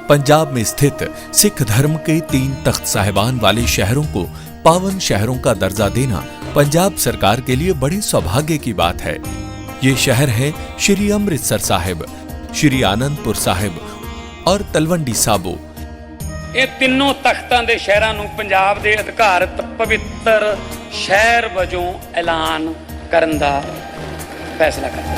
पंजाब में स्थित सिख धर्म के 3 तख्त साहिबान वाले शहरों को पावन शहरों का दर्जा देना पंजाब सरकार के लिए बड़े सौभाग्य की बात है। ये शहर है श्री अमृतसर साहिब, श्री आनंदपुर साहिब और तलवंडी साबो। ਇਹ ਤਿੰਨੋਂ ਤਖਤਾਂ ਦੇ ਸ਼ਹਿਰਾਂ ਨੂੰ ਪੰਜਾਬ ਦੇ ਅਧਿਕਾਰਤ ਪਵਿੱਤਰ ਸ਼ਹਿਰ ਵਜੋਂ ਐਲਾਨ ਕਰਨ ਦਾ ਫੈਸਲਾ ਕੀਤਾ।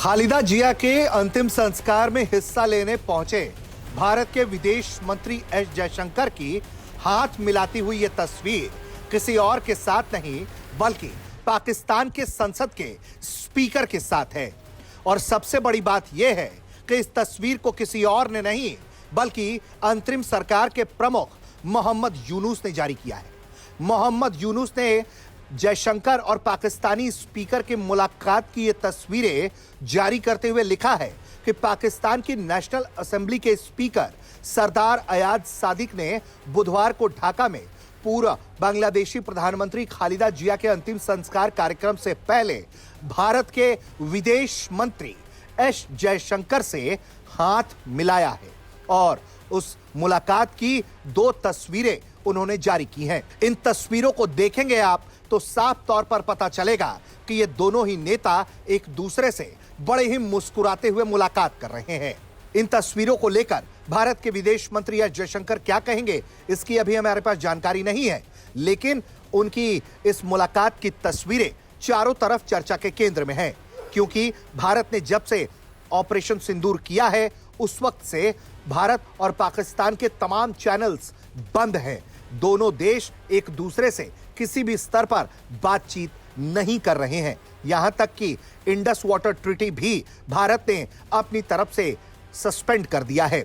खालिदा जिया के अंतिम संस्कार में हिस्सा लेने पहुंचे भारत के विदेश मंत्री एस जयशंकर की हाथ मिलाती हुई ये तस्वीर किसी और के साथ नहीं बल्कि पाकिस्तान के संसद के स्पीकर के साथ है। और सबसे बड़ी बात यह है कि इस तस्वीर को किसी और ने नहीं बल्कि अंतरिम सरकार के प्रमुख मोहम्मद यूनुस ने जारी किया है। मोहम्मद यूनुस ने जयशंकर और पाकिस्तानी स्पीकर की मुलाकात की ये तस्वीरें जारी करते हुए लिखा है कि पाकिस्तान की नेशनल असेंबली के स्पीकर सरदार अयाज सादिक ने बुधवार को ढाका में पूर्व बांग्लादेशी प्रधानमंत्री खालिदा जिया के अंतिम संस्कार कार्यक्रम से पहले भारत के विदेश मंत्री एस जयशंकर से हाथ मिलाया है और उस मुलाकात की 2 तस्वीरें उन्होंने जारी की हैं। इन तस्वीरों को देखेंगे आप तो साफ तौर पर पता चलेगा कि ये दोनों ही नेता एक दूसरे से बड़े ही मुस्कुराते हुए मुलाकात कर रहे हैं। इन तस्वीरों को लेकर भारत के विदेश मंत्री एस जयशंकर क्या कहेंगे, इसकी अभी हमारे पास जानकारी नहीं है, लेकिन उनकी इस मुलाकात की तस्वीरें चारों तरफ चर्चा के केंद्र में हैं, क्योंकि भारत ने जब से ऑपरेशन सिंदूर किया है उस वक्त से भारत और पाकिस्तान के तमाम चैनल्स बंद हैं। दोनों देश एक दूसरे से किसी भी स्तर पर बातचीत नहीं कर रहे हैं। यहां तक कि इंडस वाटर ट्रीटी भी भारत ने अपनी तरफ से सस्पेंड कर दिया है।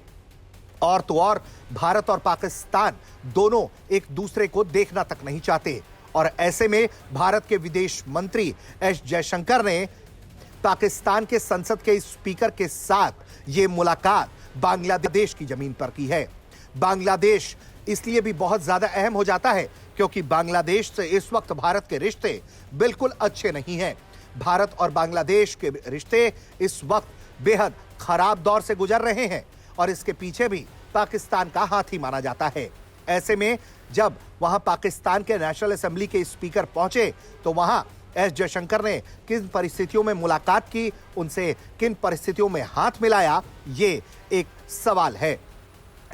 और तो और भारत और पाकिस्तान दोनों एक दूसरे को देखना तक नहीं चाहते। और ऐसे में भारत के विदेश मंत्री एस जयशंकर ने पाकिस्तान के संसद के स्पीकर के साथ ये मुलाकात बांग्लादेश की जमीन पर की है। बांग्लादेश इसलिए भी बहुत ज्यादा अहम हो जाता है क्योंकि बांग्लादेश से इस वक्त भारत के रिश्ते बिल्कुल अच्छे नहीं हैं। भारत और बांग्लादेश के रिश्ते इस वक्त बेहद खराब दौर से गुजर रहे हैं और इसके पीछे भी पाकिस्तान का हाथ ही माना जाता है। ऐसे में जब वहां पाकिस्तान के नेशनल असेंबली के स्पीकर पहुंचे तो वहां एस जयशंकर ने किन परिस्थितियों में मुलाकात की, उनसे किन परिस्थितियों में हाथ मिलाया, ये एक सवाल है।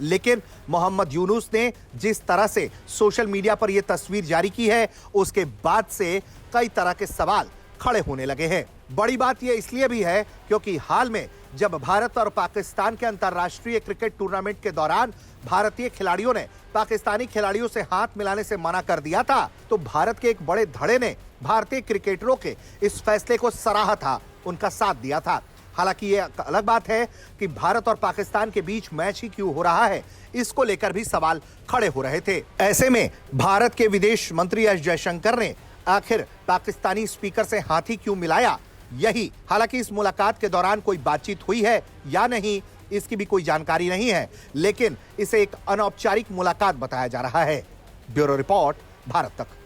लेकिन मोहम्मद यूनुस ने जिस तरह से सोशल मीडिया पर यह तस्वीर जारी की है उसके बाद से कई तरह के सवाल खड़े होने लगे हैं। बड़ी बात यह इसलिए भी है क्योंकि हाल में जब भारत और पाकिस्तान के अंतर्राष्ट्रीय क्रिकेट टूर्नामेंट के दौरान भारतीय खिलाड़ियों ने पाकिस्तानी खिलाड़ियों से हाथ मिलाने से मना कर दिया था तो भारत के एक बड़े धड़े ने भारतीय क्रिकेटरों के इस फैसले को सराहा था, उनका साथ दिया था। हालांकि ये अलग बात है कि भारत और पाकिस्तान के बीच मैच ही क्यों हो रहा है, इसको लेकर भी सवाल खड़े हो रहे थे। ऐसे में भारत के विदेश मंत्री एस जयशंकर ने आखिर पाकिस्तानी स्पीकर से हाथ ही क्यों मिलाया, यही हालांकि इस मुलाकात के दौरान कोई बातचीत हुई है या नहीं इसकी भी कोई जानकारी नहीं है, लेकिन इसे एक अनौपचारिक मुलाकात बताया जा रहा है। ब्यूरो रिपोर्ट, भारत तक।